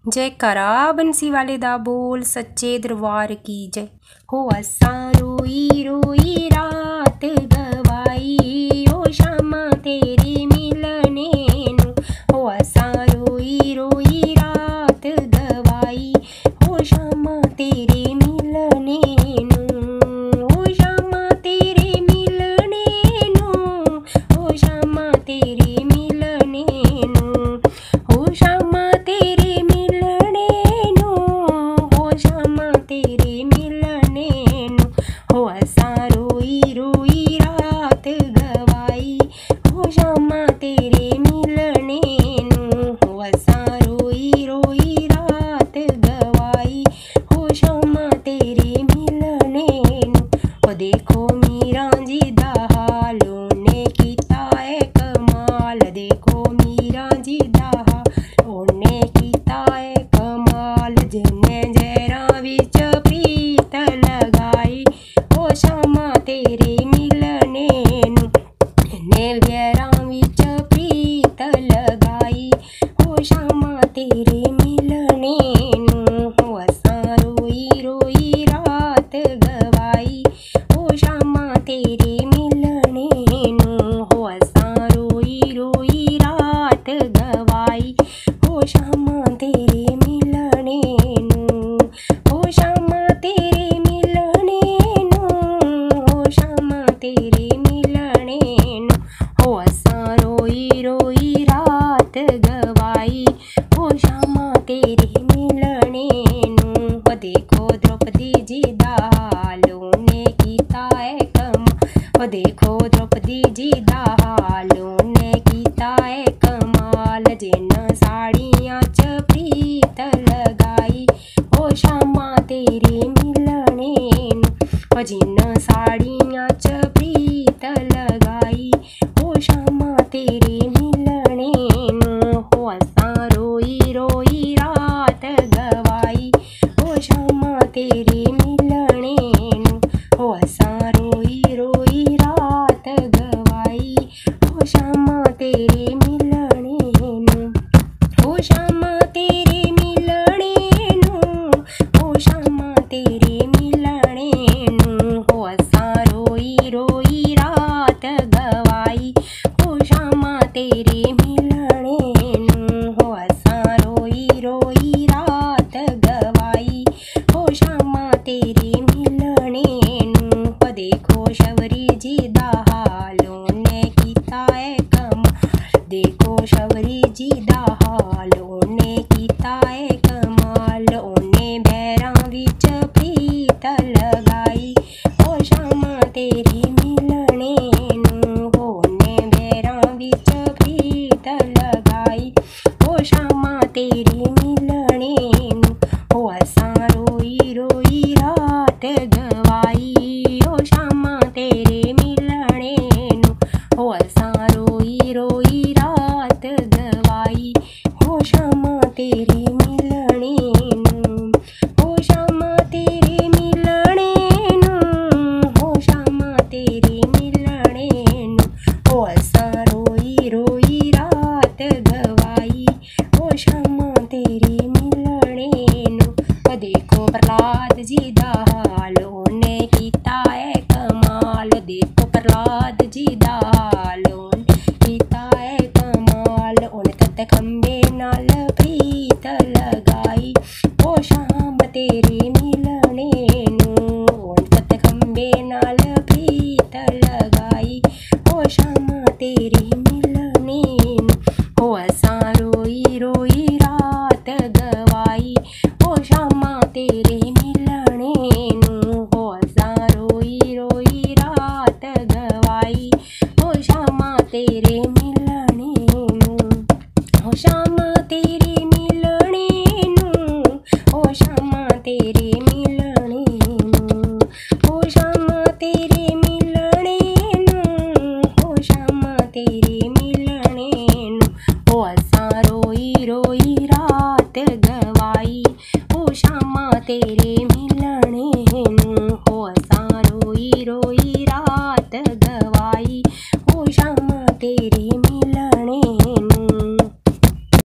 जयकारा बंसी वाले दा बोल सच्चे दरबार की जय। हो असा रोई रोई रात गवाई ओ शामा तेरे मिलने नू। हो असा रोई रोई रात गवाई ओ शामा तेरे मिलने नू। ओ शामा तेरे मिलने नू। ओ शामा तेरे मिलने नू। ओ शामा तेरे तेरे मिलने नू। हो असा रोई रोई रात गवाई हो शामा तेरे मिलने नू। हो असा रोई रोई रात गवाई हो शामा तेरे मिलने नू। ओ देखो मीरा जी दा हाल ओने कीता है कमाल। देखो मीरा जी दा हाल ओने कीता है कमाल। जिन्ने जहरा विच प्रीत लगाई ओ शामा तेरे मिलने नू। इन्ने जहरा विच प्रीत लगाई ओ शामा तेरे मिलने नू। हो असा रोई रोई रात गवाई ओ शामा तेरे मिलने नू। हो असा रोई रोई रात गवाई ओ शामा तेरे मिलने नू। हो शामा तेरे मिलने नू। हो शामा तेरे मिलने नू। हो असा रोई रोई रात गवाई हो शामा तेरे मिलने नू। ओ देखो द्रौपदी जी दा हाल ओने कीता है कमाल। ओ देखो द्रौपदी जी दा हाल ओने कीता है कमाल। जिन्न साड़ियां च प्रीत लगाई ओ शामा तेरे मिलने नू। ओ जिन्न साड़ियां च प्रीत लगाई ओ शामा तेरे मिलने नू। हो असा रोई रोई रात गवाई ओ शामा तेरे मिलने नू। हो असा रोई रोई रात गवाई ओ शामा तेरे मिलने नू। हो शामा तेरे मिलने नू। हो शामा तेरे मिलने नू। हो असा रोई रोई रात गवाई ओ शामा तेरे मिलने नू। हो असा रोई रोई रात गवाई ओ शामा तेरे मिलने नू। ओ देखो शबरी जी दा हाल ओने कीता है कमाल। देखो शबरी जी दा हाल ओने कीता है कमाल। ओने बैरां विच प्रीत लगाई ओ शामा तेरे मिलने नू। ओने बैरां विच प्रीत लगाई ओ शामा तेरे मिलने नू। हो असा रोई रोई रात गवाई ओ शामा तेरे मिलने नू। हो असा रोई रोई रात गवाई हो शामा तेरे मिलने नू। हो शामा तेरे मिलने नू। हो शामा तेरे मिलने नू। हो असा रोई रोई रात गवाई हो शामा तेरे मिलने नू। ओ देखो प्रहलाद जी दा हाल ओने कीता है कमाल। देखो प्रहलाद जी दा हाल ओने कीता है कमाल। ओने तत खंबे नाल प्रीत लगाई ओ शाम तेरे मिलने नू। ओने तत खंबे नाल प्रीत लगाई ओ शामा तेरे मिलने नू। हो असा रोई रोई रात गवाई ओ शामा तेरे मिलने नू। हो असा रोई रोई रात गवाई ओ शामा तेरे मिलने नू। हो शामा तेरे मिलने नू। हो शामा तेरे मिलने नू। हो शामा तेरे मिलने नू। हो शामा तेरे मिलने नू। हो असा रोई रोई रात गवाई ओ शामा तेरे